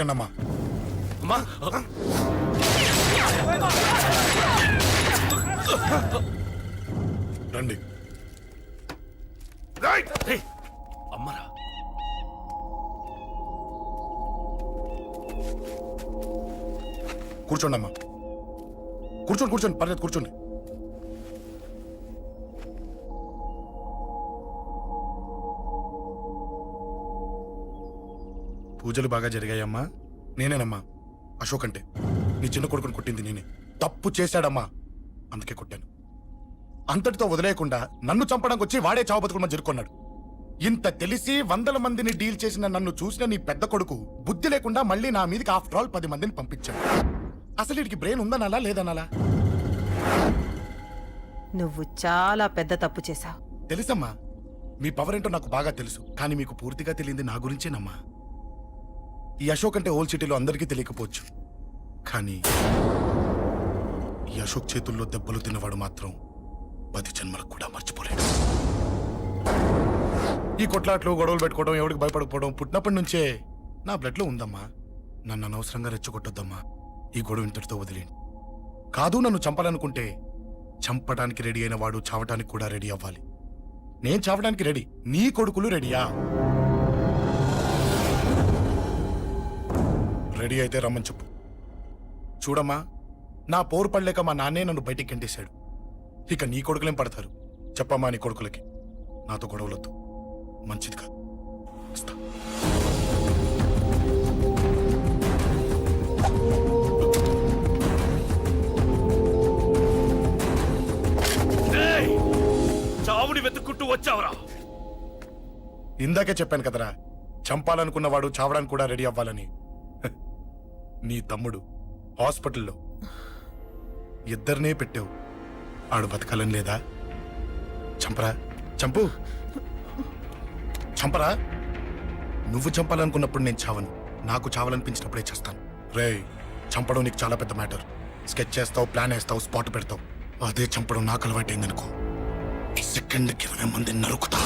దిగండి అమ్మా. రండి. అమ్మరా కూర్చోండి అమ్మా. కూర్చోండి కూర్చోండి, పర్లేదు కూర్చోండి. పూజలు బాగా జరిగాయమ్మా? నేనేనమ్మా అశోక్ అంటే. నీ చిన్న కొడుకుని కొట్టింది నేనే. తప్పు చేశాడమ్మా, అందుకే కొట్టాను. అంతటితో వదిలేయకుండా నన్ను చంపడానికి వచ్చి వాడే చావు బతుకుని జరుపుకున్నాడు. ఇంత తెలిసి 100 మందిని డీల్ చేసిన నన్ను చూసిన నీ పెద్ద కొడుకు బుద్ధి లేకుండా మళ్ళీ నా మీదకి ఆఫ్టర్ ఆల్ 10 మందిని పంపించాడు. అసలు వీడికి బ్రెయిన్ ఉందనాలా లేదనాలా? నువ్వు చాలా పెద్ద తప్పు చేశావు. తెలుసమ్మా, మీ పవర్ ఏంటో నాకు బాగా తెలుసు. కానీ మీకు పూర్తిగా తెలియంది నా గురించేనమ్మా. ఈ అశోక్ అంటే ఓల్డ్ సిటీలో అందరికీ తెలియకపోవచ్చు, కానీ ఈ అశోక్ చేతుల్లో దెబ్బలు తిన్నవాడు మాత్రం 10 జన్మలకు కూడా మర్చిపోలేడు. ఈ కొట్లాట్లు గొడవలు పెట్టుకోవడం, ఎవరికి భయపడకపోవడం పుట్టినప్పటి నుంచే నా బ్లడ్లో ఉందమ్మా. నన్ను అనవసరంగా రెచ్చగొట్టొద్దమ్మా. ఈ గొడవ ఇంతటితో వదిలేండి. కాదు, నన్ను చంపాలనుకుంటే చంపడానికి రెడీ అయిన వాడు చావటానికి కూడా రెడీ అవ్వాలి. నేను చావడానికి రెడీ, నీ కొడుకులు రెడీయా? రెడీ అయితే రమ్మని చెప్పు. చూడమ్మా, నా పోరు పడలేక మా నాన్నే నన్ను బయటికి గెంటేశాడు. ఇక నీ కొడుకులేం పడతారు? చెప్పమ్మా నీ కొడుకులకి నాతో గొడవలొద్దు, మంచిది కాదు. వస్తా. చావుని వెతుక్కుంటూ వచ్చావురా? ఇందాకే చెప్పాను కదరా, చంపాలనుకున్నవాడు చావడానికి కూడా రెడీ అవ్వాలని. నీ తమ్ముడు హాస్పిటల్లో ఇద్దరినే పెట్టావు. ఆడు బతకాలని లేదా? చంపరా, చంపు, చంపరా. నువ్వు చంపాలనుకున్నప్పుడు నేను చావను, నాకు చావాలనిపించినప్పుడే చేస్తాను. రేయ్, చంపడం నీకు చాలా పెద్ద మ్యాటర్. స్కెచ్ చేస్తావు, ప్లాన్ వేస్తావు, స్పాట్ పెడతావు. అదే చంపడం నాకు అలవాటైందనుకో, సెకండ్కి 20 మందిని నరుకుతా.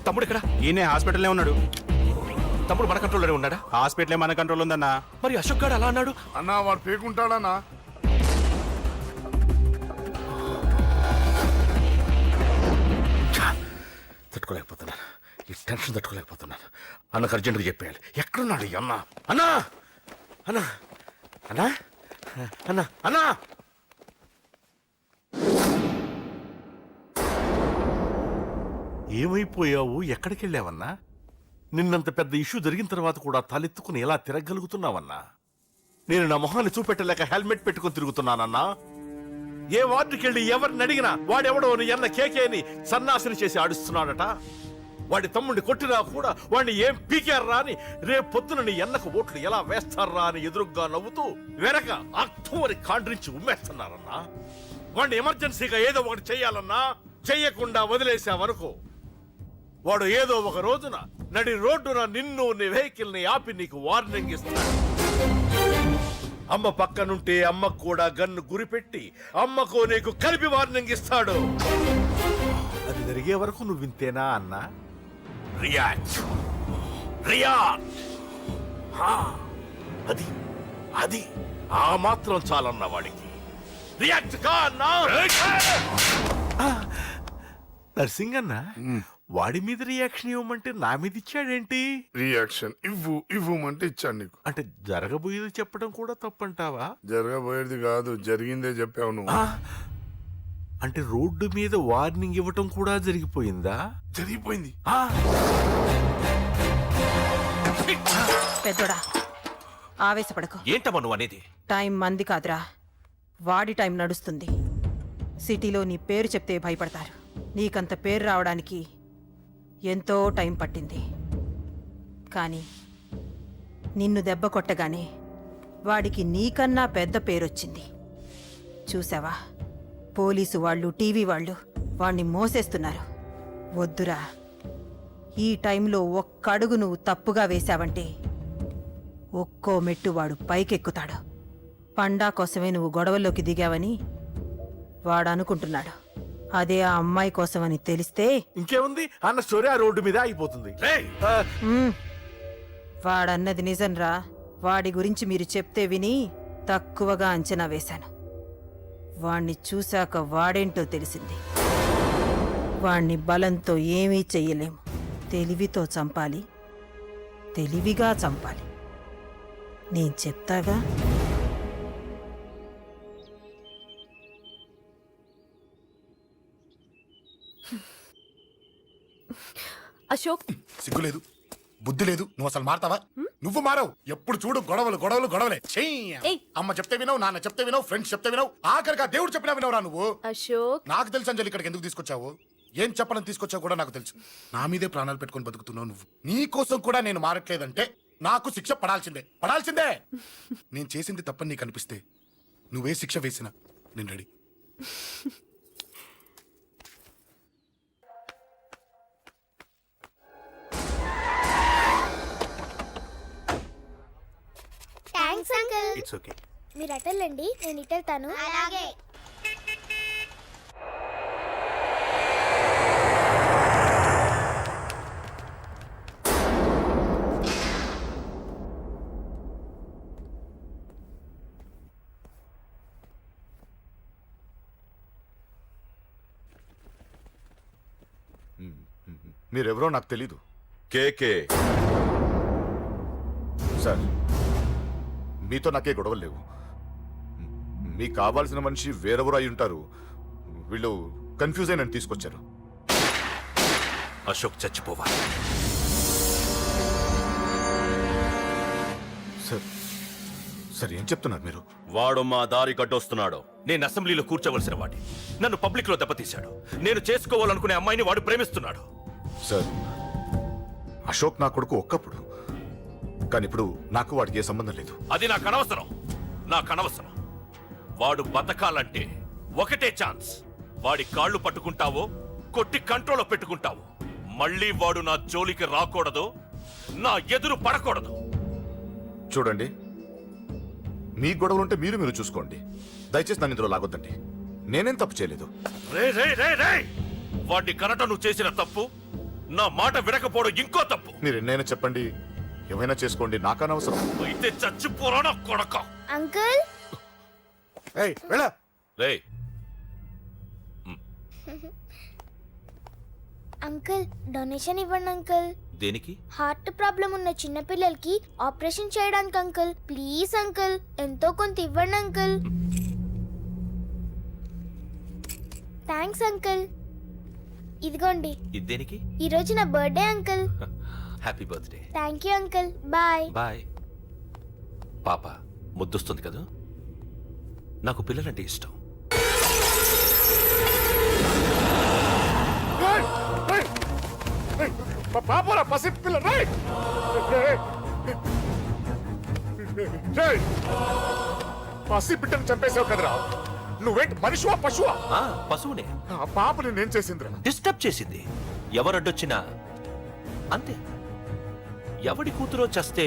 తమ్ముడు ఇక్కడ? ఈయనే హాస్పిటల్లో ఉన్నాడు. తమ్ముడు మన కంట్రోల్లోనే ఉన్నాడా? హాస్పిటలే మన కంట్రోల్ ఉందన్నా. మరి అశోక్ గారు అలా అన్నాడు? అన్నా వాడు పేకుంటాడన్నా. తట్టుకోలేకపోతున్నాను, ఈ టెన్షన్ తట్టుకోలేకపోతున్నాను. అన్నకు అర్జెంటుగా చెప్పేయాలి. ఎక్కడున్నాడు ఈ అన్న? అన్నా అన్నా అన్నా అన్నా అన్నా ఏమైపోయావు? ఎక్కడికి వెళ్ళావన్నా? నిన్నంత పెద్ద ఇష్యూ జరిగిన తర్వాత కూడా తలెత్తుకుని ఎలా తిరగలుగుతున్నావన్నా? నేను నా మొహాన్ని చూపెట్టలేక హెల్మెట్ పెట్టుకుని తిరుగుతున్నానన్నా. ఏ వార్డుకి వెళ్ళి ఎవరిని అడిగినా వాడెవడో నీ అన్న కేకేని సన్నాసిని చేసి ఆడిస్తున్నాడట. వాడి తమ్ముడిని కొట్టినా కూడా వాడిని ఏం పీకారా అని రేపు పొద్దున నీ అన్నకు ఓట్లు ఎలా వేస్తారా అని ఎదురుగ్గా నవ్వుతూ వెనక అక్టోబర్ కాండ్రించి ఉమ్మేస్తున్నారన్నా. వాడిని ఎమర్జెన్సీగా ఏదో ఒకటి చెయ్యాలన్నా. చెయ్యకుండా వదిలేసావనుకో, వాడు ఏదో ఒక రోజున నడి రోడ్డున నిన్ను నీ వెహికల్ ని ఆపి నీకు వార్నింగ్ ఇస్తాడు. అమ్మ పక్కనుంటే అమ్మకు కూడా గన్ను గురిపెట్టి అమ్మకు నీకు కలిపి వార్నింగ్ ఇస్తాడు. అది జరిగే వరకు నువ్వు వింతేనా అన్నా? React react. అది అది ఆ మాత్రం చాలన్న వాడికి. రియాక్ట్ కా అన్నా. నర్సింగ్ అన్న, వాడి మీద రియాక్షన్ ఇవ్వమంటే నా మీద ఇచ్చాడేంటి? రియాక్షన్ ఇవ్వమంటే ఇచ్చాను నీకు. అంటే జరగబోయేది చెప్పడం కూడా తప్పంటావా? జరగబోయేది కాదు, జరిగిందే చెప్పావు నువ్వు. అంటే రోడ్డు మీద వార్నింగ్ ఇవ్వటం కూడా జరిగిపోయిందా? జరిగిపోయింది. పెద్దోడా, ఆవేశపడకు. ఏంటమ్మా నువ్వు అనేది? టైం మంది కాదురా, వాడి టైం నడుస్తుంది. సిటీలో నీ పేరు చెప్తే భయపడతారు. నీకంత పేరు రావడానికి ఎంతో టైం పట్టింది. కానీ నిన్ను దెబ్బ కొట్టగానే వాడికి నీకన్నా పెద్ద పేరొచ్చింది. చూసావా, పోలీసు వాళ్ళు, టీవీ వాళ్ళు వాణ్ణి మోసేస్తున్నారు. వద్దురా. ఈ టైంలో ఒక్క అడుగు నువ్వు తప్పుగా వేశావంటే ఒక్కో మెట్టు వాడు పైకెక్కుతాడు. పండా కోసమే నువ్వు గొడవల్లోకి దిగావని వాడు అనుకుంటున్నాడు. అదే ఆ అమ్మాయి కోసమని తెలిస్తే ఇంకేముంది అన్న స్టోరీ ఆ రోడ్డు మీద ఆగిపోతుంది. వాడన్నది నిజంరా. వాడి గురించి మీరు చెప్తే విని తక్కువగా అంచనా వేశాను. వాణ్ణి చూశాక వాడేంటో తెలిసింది. వాణ్ణి బలంతో ఏమీ చెయ్యలేము. తెలివితో చంపాలి, తెలివిగా చంపాలి. నేను చెప్తాగా. అశోక్, సిగ్గు లేదు, బుద్ధి లేదు. నువ్వు అసలు మారతావా? నువ్వు మారవు. ఎప్పుడు చూడు గొడవలు గొడవలు గొడవలే. చెయ్యి. ఏయ్. అమ్మ చెప్తే వినవు, నాన్న చెప్తే వినవు, ఫ్రెండ్స్ చెప్తే వినవు, ఆఖరిగా దేవుడు చెప్పినా వినవురా నువ్వు. అశోక్, నాకు తెలుసు అంజలి ఇక్కడికి ఎందుకు తీసుకొచ్చావు, ఏం చెప్పడం తీసుకొచ్చావు కూడా నాకు తెలుసు. నా మీదే ప్రాణాలు పెట్టుకొని బతుకుతున్నావు నువ్వు. నీ కోసం కూడా నేను మారట్లేదంటే నాకు శిక్ష పడాల్సిందే, పడాల్సిందే. నేను చేసింది తప్పని నీకు అనిపిస్తే నువ్వే శిక్ష వేసినా నేను ready. Thanks uncle. It's okay. మీరు అటెళ్ళండి, నేను ఇటెళ్తాను. అలాగే. మీరెవరో నాకు తెలీదు కేకే. సార్. మీతో నాకే గొడవలు లేవు. మీకు కావాల్సిన మనిషి వేరెవరో అయి ఉంటారు. వీళ్ళు కన్ఫ్యూజ్ అయి నన్ను తీసుకొచ్చారు. అశోక్ చచ్చిపోవాలి. సార్, సార్ ఏం చెప్తున్నారు మీరు? వాడు మా దారి కట్టొస్తున్నాడు. నేను అసెంబ్లీలో కూర్చోవలసిన వాడి నన్ను పబ్లిక్ లో దెబ్బతీశాడు. నేను చేసుకోవాలనుకునే అమ్మాయిని వాడు ప్రేమిస్తున్నాడు. సార్, అశోక్ నా కొడుకు ఒక్కప్పుడు, కానీ ఇప్పుడు నాకు వాడికి ఏ సంబంధం లేదు. అది నాకు అనవసరం, నాకు అనవసరం. వాడు బతకాలంటే ఒకటే ఛాన్స్. వాడి కాళ్ళు పట్టుకుంటావో కొట్టి కంట్రోల్లో పెట్టుకుంటావో. మళ్ళీ వాడు నా జోలికి రాకూడదు, నా ఎదురు పడకూడదు. చూడండి, మీ గొడవలుంటే మీరు చూసుకోండి. దయచేసి నన్ను ఇందులో లాగొద్దండి. నేనేం తప్పు చేయలేదు. రే రే రే రే వాడిని కనట నువ్వు చేసిన తప్పు, నా మాట వినకపోవడం ఇంకో తప్పు. మీరు ఎన్నైనా చెప్పండి, ఏమైనా చేసుకోండి, నాకనవసరం. అయితే చచ్చిపోరా నా కొడక. అంకుల్, రే అంకుల్ డొనేషన్ ఇవ్వండి అంకుల్. దేనికి? హార్ట్ ప్రాబ్లం ఉన్న చిన్న పిల్లలకి ఆపరేషన్ చేయడానికి అంకుల్. ప్లీజ్ అంకుల్, ఎంతో కొంత ఇవ్వండి అంకుల్. Thanks uncle. ఇదిగోండి, ఇది దేనికి? ఈ రోజు నా birthday uncle. Happy birthday. Thank you uncle. Bye. Bye. పాప ముద్దొస్తుంది కదా, నాకు పిల్లలంటే ఇష్టం. పాపరా పసి పిల్ల. పసి బిడ్డను చంపేసావు కదరా. నువ్వేంటి మనిషివా పశువా? పశువునే. ఆ పాపని నేను చేసిందిరా. డిస్టర్బ్ చేసింది. ఎవరడ్డొచ్చినా అంతే. ఎవడి కూతురో చేస్తే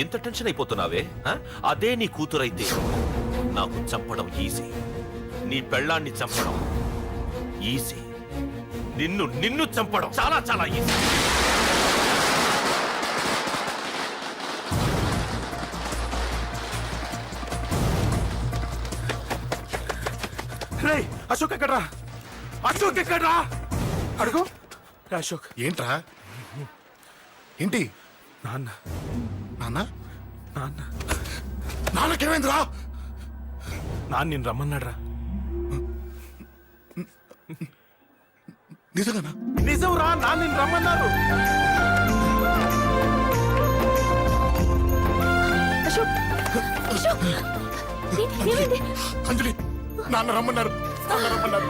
ఇంత టెన్షన్ అయిపోతున్నావే? అదే నీ కూతురైతే నాకు చంపడం ఈజీ, నీ పెళ్ళాన్ని చంపడం ఈజీ, నిన్ను చంపడం చాలా చాలా ఈజీ. అశోక్ ఎక్కడ్రా? అశోక్ ఎక్కడ్రా? అడుగు. అశోక్ ఏంట్రా? ఏంటి? నాన్న, నాన్న నాన్న, నాన్నకేమైందిరా? నాన్న నేను రమ్మన్నాడ్రా. నిజంగానా? నిజం రా, నాన్న నేను రమ్మన్నారు. అశోక్, అశోక్, ఏమైంది? అంజలి, నాన్న రమ్మన్నారు, నాన్న రమ్మన్నారు.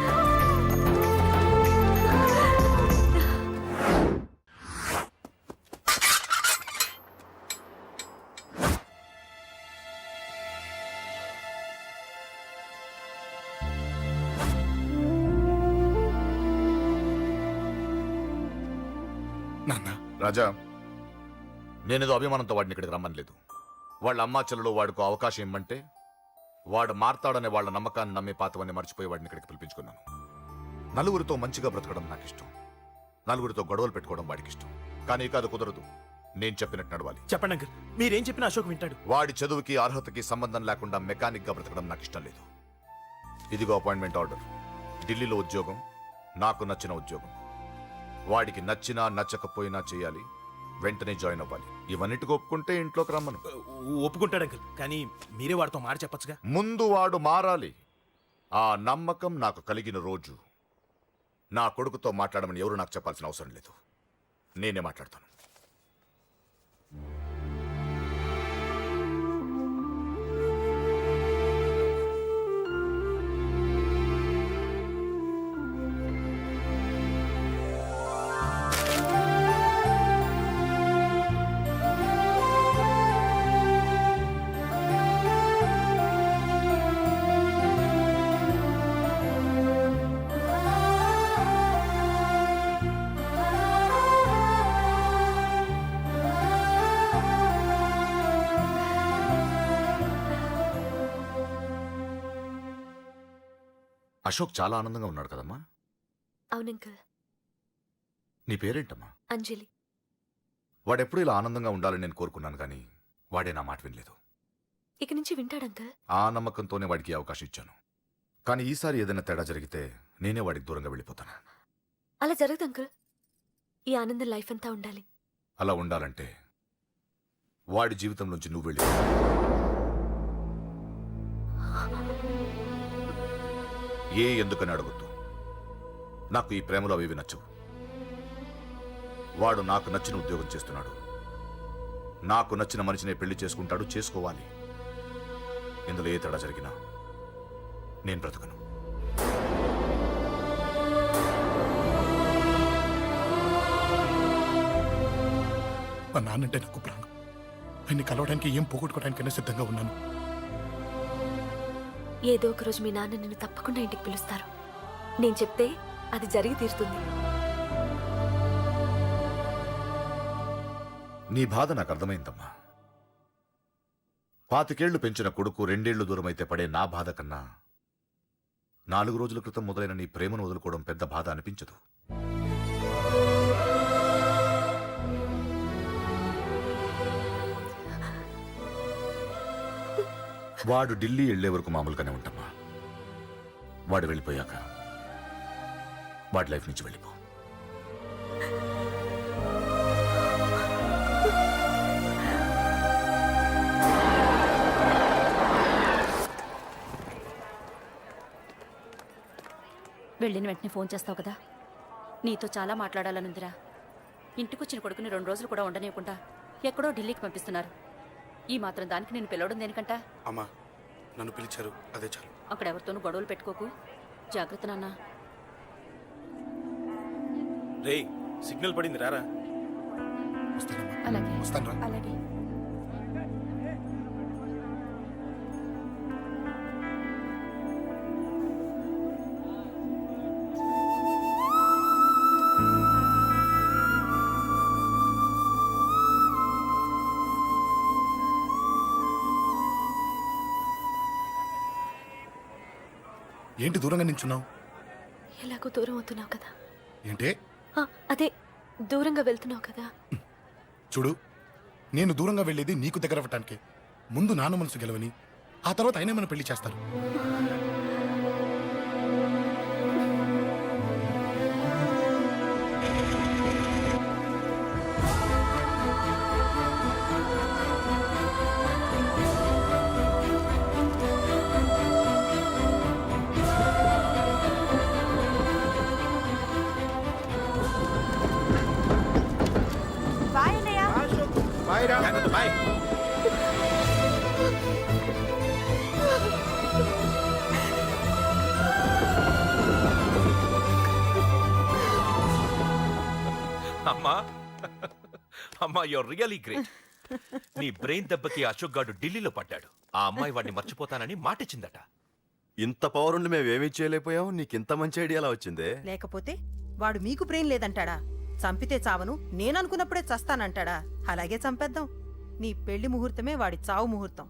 నాన్న రాజా నేనేదో అభిమానంతో వాడిని ఇక్కడికి రమ్మనలేదు. వాళ్ళ అమ్మా చెల్లెలు వాడికి అవకాశం ఇమ్మంటే వాడు మారతాడనే వాళ్ళ నమ్మకాన్ని నమ్మి పాతవన్నీ మర్చిపోయి వాడిని ఇక్కడికి పిలిపించుకున్నాను. నలుగురితో మంచిగా బ్రతకడం నాకు ఇష్టం, నలుగురితో గొడవలు పెట్టుకోవడం వాడికి ఇష్టం. కానీ కాదు, కుదరదు. నేను చెప్పినట్టు నడవాలి. చెప్పండి అంకుల్, మీరేం చెప్పినా అశోక్ వింటాడు. వాడి చదువుకి అర్హతకి సంబంధం లేకుండా మెకానిక్ గా బ్రతకడం నాకు ఇష్టం లేదు. ఇదిగో అపాయింట్మెంట్ ఆర్డర్. ఢిల్లీలో ఉద్యోగం, నాకు నచ్చిన ఉద్యోగం. వాడికి నచ్చినా నచ్చకపోయినా చేయాలి, వెంటనే జాయిన్ అవ్వాలి. ఇవన్నిటికి ఒప్పుకుంటే ఇంట్లోకి రమ్మను. ఒప్పుకుంటాడు అంకుల్, కానీ మీరే వాడితో మాట చెప్పచ్చుగా. ముందు వాడు మారాలి. ఆ నమ్మకం నాకు కలిగిన రోజు నా కొడుకుతో మాట్లాడమని ఎవరు నాకు చెప్పాల్సిన అవసరం లేదు, నేనే మాట్లాడతాను. అశోక్ చాలా ఆనందంగా ఉన్నాడు కదమ్మా. అవునంకల్. నీ పేరేంటమ్మా? అంజలి. వాడెప్పుడు ఇలా ఆనందంగా ఉండాలని నేను కోరుకున్నాను, కానీ వాడే నా మాట వినలేదు. ఇక నుంచి వింటాడంకల్. ఆ నమ్మకంతోనే వాడికి ఈ అవకాశం ఇచ్చాను. కానీ ఈసారి ఏదైనా తేడా జరిగితే నేనే వాడికి దూరంగా వెళ్ళిపోతాను. అలా జరగదు అంకుల్. ఈ ఆనందం లైఫ్ అంతా ఉండాలి. అలా ఉండాలంటే వాడి జీవితంలోంచి నువ్వు వెళ్ళి ఎందుకని అడగొద్దు. నాకు ఈ ప్రేమలో అవి నచ్చవు. వాడు నాకు నచ్చిన ఉద్యోగం చేస్తున్నాడు, నాకు నచ్చిన మనిషినే పెళ్లి చేసుకుంటాడు, చేసుకోవాలి. ఇందులో ఏ తేడా జరిగినా నేను బ్రతకను. మా నాన్నంటే నాకు ప్రాణం. ఆయన్ని కలవడానికి ఏం పోగొట్టుకోవడానికైనా సిద్ధంగా ఉన్నాను. ఏదో ఒక రోజు మీ నాన్న నిన్ను తప్పకుండా ఇంటికి పిలుస్తారు. నేను చెప్తే అది జరిగి తీరుతుంది. నీ బాధ నాకు అర్థమైందమ్మా. 25 పెంచిన కొడుకు 2 ఏళ్లు దూరమైతే పడే నా బాధ కన్నా 4 రోజుల క్రితం మొదలైన నీ ప్రేమను వదులుకోవడం పెద్ద బాధ అనిపించదు. వాడు ఢిల్లీ వెళ్లే వరకు మామూలుగానే ఉంటామా. వాడు వెళ్ళిపోయాక వాడి లైఫ్ నుంచి వెళ్ళిపో. వెళ్ళిన వెంటనే ఫోన్ చేస్తావు కదా. నీతో చాలా మాట్లాడాలనుందిరా. ఇంటికొచ్చిన కొడుకుని 2 రోజులు కూడా ఉండనివ్వకుండా ఎక్కడో ఢిల్లీకి పంపిస్తున్నారు. ఈ మాత్రం దానికి నేను పిలవడం దేనికంట? అమ్మా, నన్ను పిలిచారు, అదే చాలు. అక్కడెవరితోనూ గొడవలు పెట్టుకోకు. జాగ్రత్త నాన్న. రే, సిగ్నల్ పడింది, రారా. వస్తానమ్మా. అలాగే వస్తాను రా. అలాగే. ఏంటి దూరంగా నించున్నావు? ఎలాగో దూరం అవుతున్నావు కదా. ఏంటే? అదే దూరంగా వెళ్తున్నావు కదా. చూడు, నేను దూరంగా వెళ్ళేది నీకు దగ్గర అవ్వటానికి. ముందు నాన్న మనసు గెలవని, ఆ తర్వాత అయినా మన పెళ్లి చేస్తారు. జాగ్రత్త, బాయ్. అమ్మా అమ్మా, యూర్ రియలీ గ్రేట్. నీ బ్రెయిన్ దెబ్బకి అశోక్ గాడు ఢిల్లీలో పడ్డాడు. ఆ అమ్మాయి వాడిని మర్చిపోతానని మాటిచ్చిందట. ఇంత పవర్ ఉండి మేమేమీ చేయలేకపోయాం, నీకింత మంచి ఐడియా ఎలా వచ్చిందే? లేకపోతే వాడు మీకు బ్రెయిన్ లేదంటాడా? చంపితే చావను నేననుకున్నప్పుడే చస్తానంటాడా? అలాగే చంపేద్దాం. నీ పెళ్లి ముహూర్తమే వాడి చావు ముహూర్తం.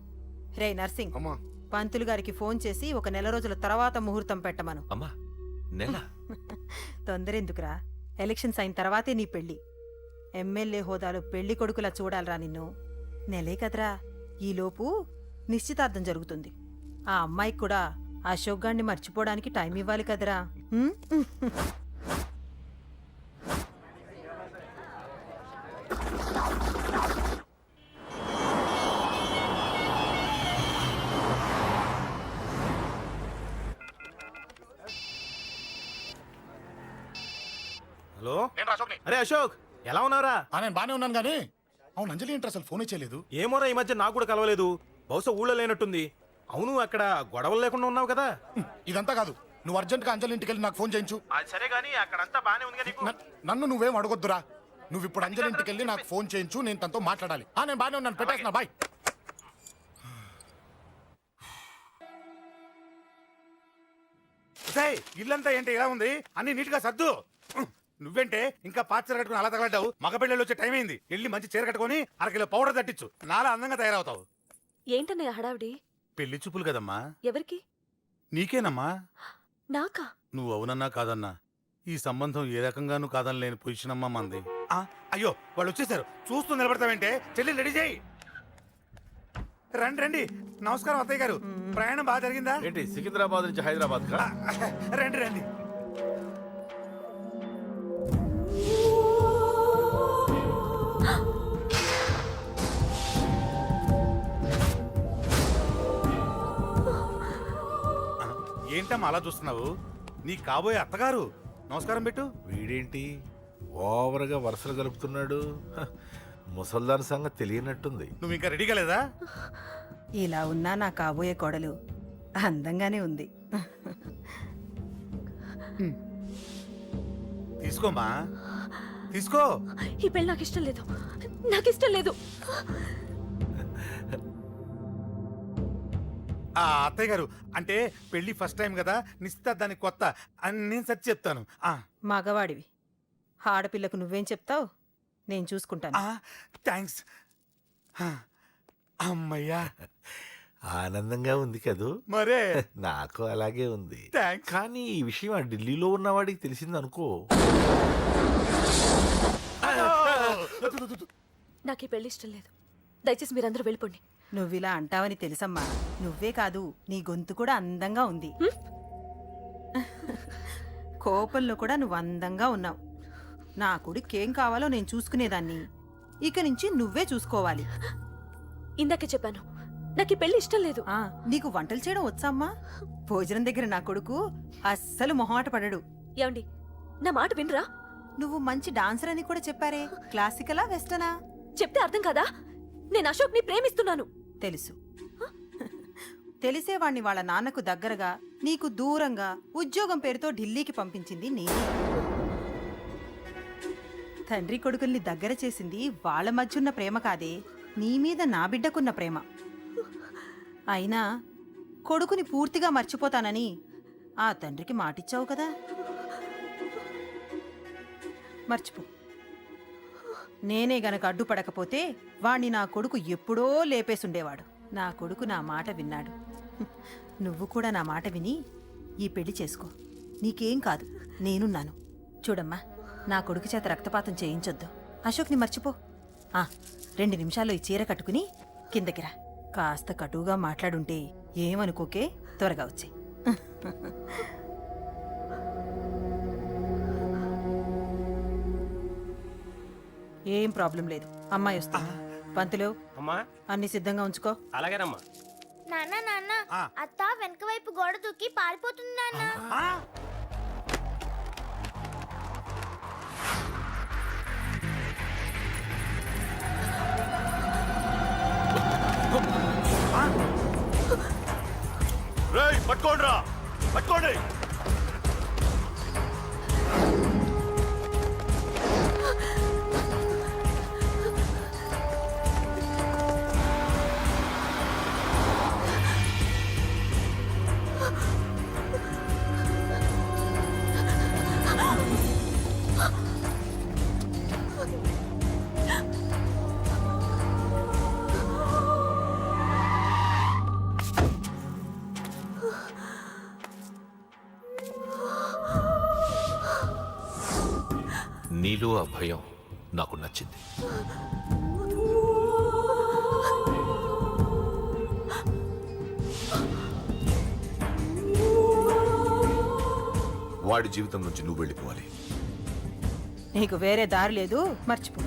రే నర్సింగ్, అమ్మా పంతులు గారికి ఫోన్ చేసి ఒక నెల రోజుల తర్వాత ముహూర్తం పెట్టమను. అమ్మా నెల తొందరెందుకురా? ఎలక్షన్స్ అయిన తర్వాతే నీ పెళ్లి. ఎమ్మెల్యే హోదాలో పెళ్లి కొడుకులా చూడాలరా నిన్ను. నెలే కదరా, ఈలోపు నిశ్చితార్థం జరుగుతుంది. ఆ అమ్మాయికి కూడా అశోక్ గాన్ని మర్చిపోవడానికి టైం ఇవ్వాలి కదరా. హ్మ్? హలో, నేను అశోక్ని. అరే అశోక్, ఎలా ఉన్నావురా? నేను బానే ఉన్నాను కానీ అవును అంజలి ఏంటి అసలు ఫోనే చేయలేదు? ఏమోరా, ఈ మధ్య నాకు కూడా కలవలేదు. బహుశా ఊళ్ళో లేనట్టుంది. అవును, అక్కడ గొడవలు లేకుండా ఉన్నావు కదా? ఇదంతా కాదు, నువ్వు అర్జెంట్గా అంజలి ఇంటికి వెళ్ళి నాకు ఫోన్ చేయించు. అది సరే గానీ అక్కడంతా బానే ఉంది కదా? నన్ను నువ్వేం అడగొద్దురా. నువ్వు ఇప్పుడు అంజలి ఇంటికి వెళ్ళి నాకు ఫోన్ చేయించు, నేను తనతో మాట్లాడాలి. నేను బానే ఉన్నాను, పెట్టేస్తున్నా, బాయ్. ఇల్లంతా ఏంటి ఇలా ఉంది? అన్ని నీట్ గా సర్దు. నువ్వేంటే ఇంకా పాత చీర కట్టుకుని అలా తగలడ్డావు? మగ పెళ్ళిళ్ళు వచ్చే టైం అయింది. వెళ్ళి మంచి చీర కట్టుకుని అరకిలో పౌడర్ తట్టించు. నాలా అందంగా తయారవుతావు. ఏంటన్నయ్య హడావిడి? పెళ్లి చూపులు కదమ్మా. ఎవరికి? నీకేనమ్మా. నాకా? నువ్వు అవునన్నా కాదన్నా ఈ సంబంధం ఏ రకంగానూ కాదని లేని పొజిషన్ అమ్మా మంది. అయ్యో వాళ్ళు వచ్చేసారు, చూస్తూ నిలబడతావేంటే? చెల్లి రెడీ చేయి. రండి రండి. నమస్కారం అత్తయ్య గారు, ప్రయాణం బాగా జరిగిందా? ఏంటి సికింద్రాబాద్ నుంచి హైదరాబాద్ కా? రండి రండి. ఏంటమ్మా అలా చూస్తున్నావు? నీ కాబోయే అత్తగారు. నమస్కారం పెట్టు. వీడేంటి ఓవర్గా వరుసలు కలుపుతున్నాడు? ముసల్దాన్ సంగతి తెలియనట్టుంది. నువ్వు ఇంకా రెడీగా లేదా? ఇలా ఉన్నా నా కాబోయే కోడలు అందంగానే ఉంది. తీసుకోమ్మా, తీసుకో. ఈ పెళ్ళి నాకు ఇష్టం లేదు, నాకు ఇష్టం లేదు. అత్తయ్య గారు, అంటే పెళ్లి ఫస్ట్ టైం కదా, నిశ్చితార్థానికి కొత్త అని నేను సరి చెప్తాను. మగవాడివి, ఆడపిల్లకు నువ్వేం చెప్తావు? నేను చూసుకుంటాను. థ్యాంక్స్. అమ్మయ్యా, ఆనందంగా ఉంది కదూ? మరే నాకు అలాగే ఉంది. థ్యాంక్స్. కానీ ఈ విషయం ఆ ఢిల్లీలో ఉన్నవాడికి తెలిసింది అనుకో. నాకు ఈ పెళ్లి ఇష్టం లేదు. దయచేసి మీరందరూ వెళ్ళిపోండి. నువ్విలా అంటావని తెలుసమ్మా. నువ్వే కాదు, నీ గొంతు కూడా అందంగా ఉంది. కోపంలో కూడా నువ్వు అందంగా ఉన్నావు. నా కొడుకేం కావాలో నేను చూసుకునేదాన్ని, ఇక నుంచి నువ్వే చూసుకోవాలి. ఇందాకే చెప్పాను, నాకు ఈ పెళ్లి ఇష్టం లేదు. నీకు వంటలు చేయడం వచ్చామ్మా? భోజనం దగ్గర నా కొడుకు అస్సలు మొహమాట పడడు. ఏమండి, నా మాట వినరా? నువ్వు మంచి డాన్సర్ అని కూడా చెప్పారే. క్లాసికలా వెస్టర్నా? చెప్తే అర్థం కాదా? నేను అశోక్ ని ప్రేమిస్తున్నాను. తెలుసు. తెలిసేవాణ్ణి వాళ్ళ నాన్నకు దగ్గరగా, నీకు దూరంగా ఉద్యోగం పేరుతో ఢిల్లీకి పంపించింది నేనే. తండ్రి కొడుకుల్ని దగ్గర చేసింది వాళ్ళ మధ్యున్న ప్రేమ కాదే, నీ మీద నా బిడ్డకున్న ప్రేమ. అయినా కొడుకుని పూర్తిగా మర్చిపోతానని ఆ తండ్రికి మాటిచ్చావు కదా, మర్చిపో. నేనే గనక అడ్డుపడకపోతే వాణ్ణి నా కొడుకు ఎప్పుడో లేపేసుండేవాడు. నా కొడుకు నా మాట విన్నాడు. నువ్వు కూడా నా మాట విని ఈ పెళ్లి చేసుకో. నీకేం కాదు, నేనున్నాను. చూడమ్మా, నా కొడుకు చేత రక్తపాతం చేయించొద్దు. అశోక్ని మర్చిపో. 2 నిమిషాల్లో ఈ చీర కట్టుకుని కిందకిరా. కాస్త కటువుగా మాట్లాడుంటే ఏమనుకోకే, త్వరగా వచ్చే. ఏం ప్రాబ్లం లేదు, అమ్మాయి వస్తా. పంతులు, అమ్మా అన్ని సిద్ధంగా ఉంచుకో. అలాగేనమ్మా. నాన్న నాన్న, అత్త వెనక వైపు గోడ దూకి పారిపోతుంది నాన్న. రేయ్ పట్టుకోండిరా, పట్టుకోండి. నీలో ఆ భయం నాకు నచ్చింది. వాడి జీవితం నుంచి నువ్వు వెళ్ళిపోవాలి. నీకు వేరే దారి లేదు, మర్చిపో.